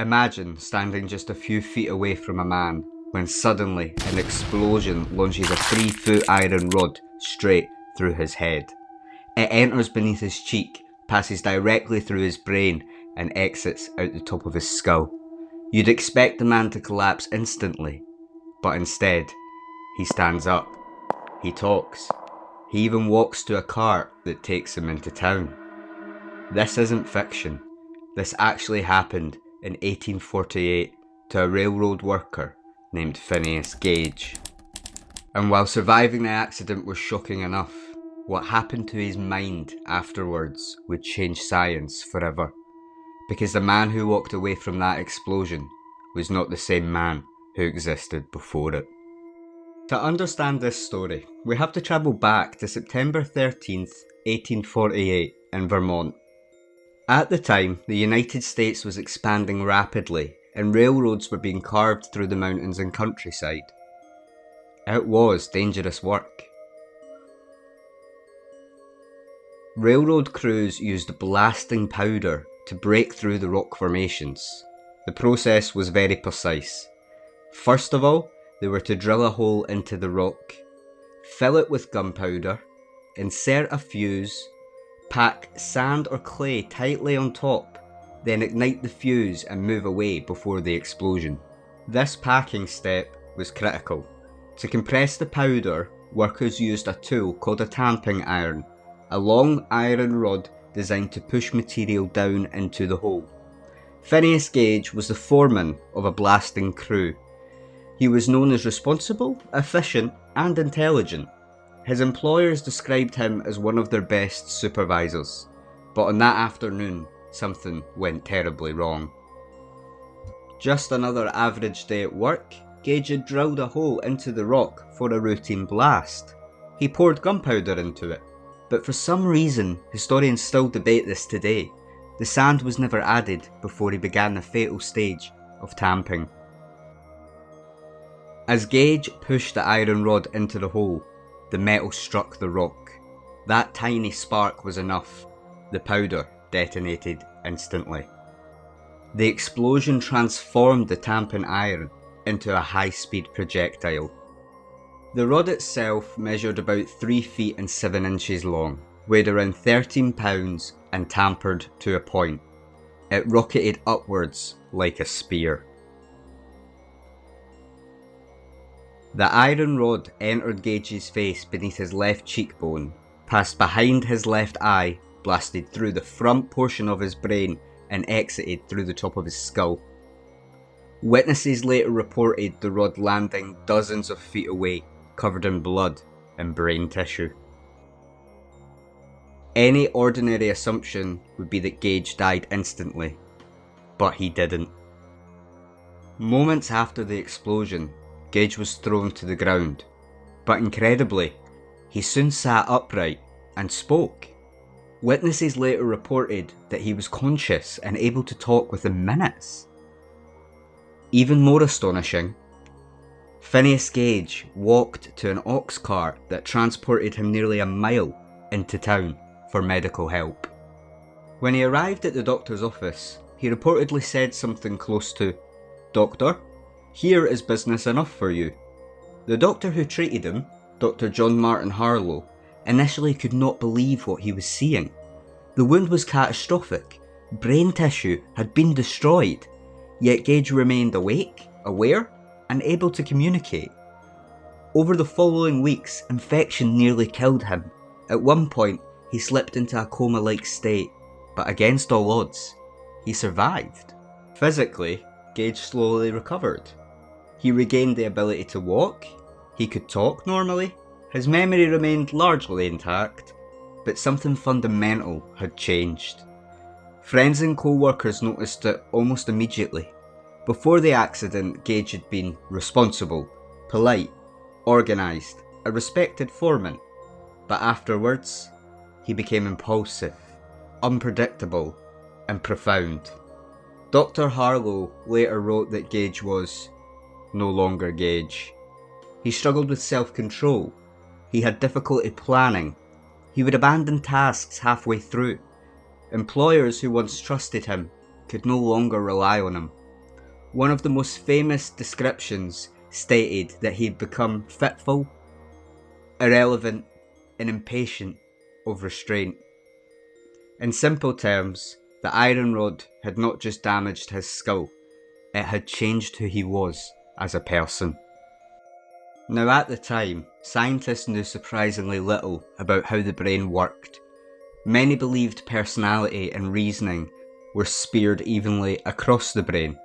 Imagine standing just a few feet away from a man when suddenly an explosion launches a 3-foot iron rod straight through his head. It enters beneath his cheek, passes directly through his brain and exits out the top of his skull. You'd expect the man to collapse instantly, but instead, he stands up, he talks, he even walks to a cart that takes him into town. This isn't fiction. This actually happened in 1848 to a railroad worker named Phineas Gage. And while surviving the accident was shocking enough, what happened to his mind afterwards would change science forever. Because the man who walked away from that explosion was not the same man who existed before it. To understand this story, we have to travel back to September 13th, 1848 in Vermont. At the time, the United States was expanding rapidly and railroads were being carved through the mountains and countryside. It was dangerous work. Railroad crews used blasting powder to break through the rock formations. The process was very precise. First of all, they were to drill a hole into the rock, fill it with gunpowder, insert a fuse, pack sand or clay tightly on top, then ignite the fuse and move away before the explosion. This packing step was critical. To compress the powder, workers used a tool called a tamping iron, a long iron rod designed to push material down into the hole. Phineas Gage was the foreman of a blasting crew. He was known as responsible, efficient, and intelligent. His employers described him as one of their best supervisors, but on that afternoon, something went terribly wrong. Just another average day at work, Gage had drilled a hole into the rock for a routine blast. He poured gunpowder into it, but for some reason, historians still debate this today, the sand was never added before he began the fatal stage of tamping. As Gage pushed the iron rod into the hole, the metal struck the rock. That tiny spark was enough. The powder detonated instantly. The explosion transformed the tamping iron into a high-speed projectile. The rod itself measured about 3 feet and 7 inches long, weighed around 13 pounds and tampered to a point. It rocketed upwards like a spear. The iron rod entered Gage's face beneath his left cheekbone, passed behind his left eye, blasted through the front portion of his brain and exited through the top of his skull. Witnesses later reported the rod landing dozens of feet away, covered in blood and brain tissue. Any ordinary assumption would be that Gage died instantly, but he didn't. Moments after the explosion, Gage was thrown to the ground, but incredibly, he soon sat upright and spoke. Witnesses later reported that he was conscious and able to talk within minutes. Even more astonishing, Phineas Gage walked to an ox cart that transported him nearly a mile into town for medical help. When he arrived at the doctor's office, he reportedly said something close to, "Doctor, here is business enough for you." The doctor who treated him, Dr. John Martin Harlow, initially could not believe what he was seeing. The wound was catastrophic, brain tissue had been destroyed, yet Gage remained awake, aware, and able to communicate. Over the following weeks, infection nearly killed him. At one point, he slipped into a coma-like state, but against all odds, he survived. Physically, Gage slowly recovered. He regained the ability to walk, he could talk normally, his memory remained largely intact, but something fundamental had changed. Friends and co-workers noticed it almost immediately. Before the accident, Gage had been responsible, polite, organised, a respected foreman, but afterwards, he became impulsive, unpredictable, and profound. Dr. Harlow later wrote that Gage was no longer Gage. He struggled with self-control. He had difficulty planning. He would abandon tasks halfway through. Employers who once trusted him could no longer rely on him. One of the most famous descriptions stated that he had become fitful, irrelevant, and impatient of restraint. In simple terms, the iron rod had not just damaged his skull, it had changed who he was as a person. Now at the time, scientists knew surprisingly little about how the brain worked. Many believed personality and reasoning were speared evenly across the brain,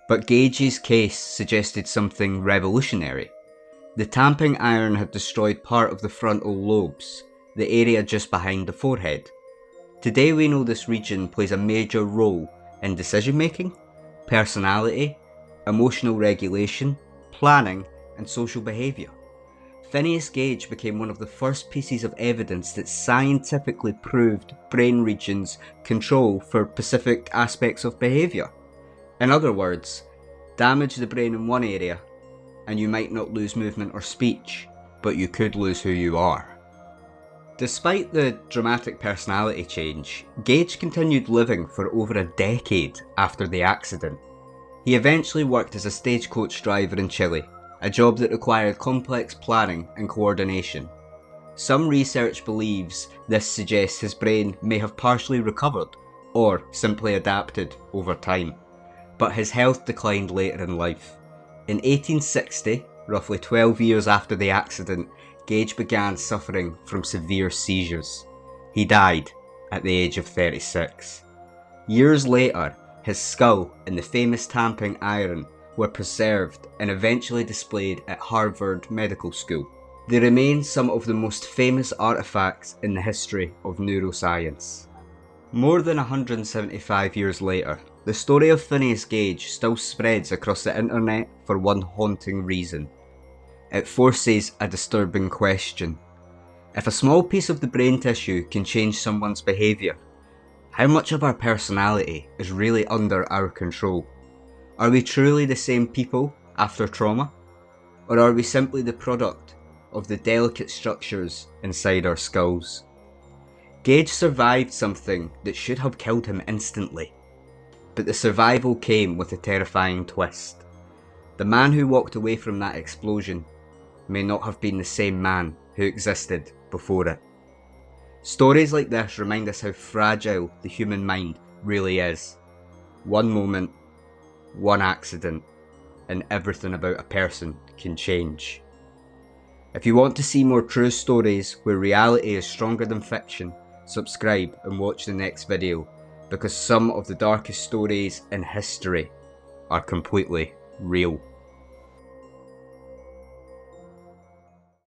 but Gage's case suggested something revolutionary. The tamping iron had destroyed part of the frontal lobes, the area just behind the forehead. Today we know this region plays a major role in decision making, personality, emotional regulation, planning, and social behaviour. Phineas Gage became one of the first pieces of evidence that scientifically proved brain regions control for specific aspects of behaviour. In other words, damage the brain in one area and you might not lose movement or speech, but you could lose who you are. Despite the dramatic personality change, Gage continued living for over a decade after the accident. He eventually worked as a stagecoach driver in Chile, a job that required complex planning and coordination. Some research believes this suggests his brain may have partially recovered or simply adapted over time, but his health declined later in life. In 1860, roughly 12 years after the accident, Gage began suffering from severe seizures. He died at the age of 36. Years later, his skull and the famous tamping iron were preserved and eventually displayed at Harvard Medical School. They remain some of the most famous artifacts in the history of neuroscience. More than 175 years later, the story of Phineas Gage still spreads across the internet for one haunting reason. It forces a disturbing question. If a small piece of the brain tissue can change someone's behaviour, how much of our personality is really under our control? Are we truly the same people after trauma? Or are we simply the product of the delicate structures inside our skulls? Gage survived something that should have killed him instantly, but the survival came with a terrifying twist. The man who walked away from that explosion may not have been the same man who existed before it. Stories like this remind us how fragile the human mind really is. One moment, one accident, and everything about a person can change. If you want to see more true stories where reality is stronger than fiction, subscribe and watch the next video, because some of the darkest stories in history are completely real.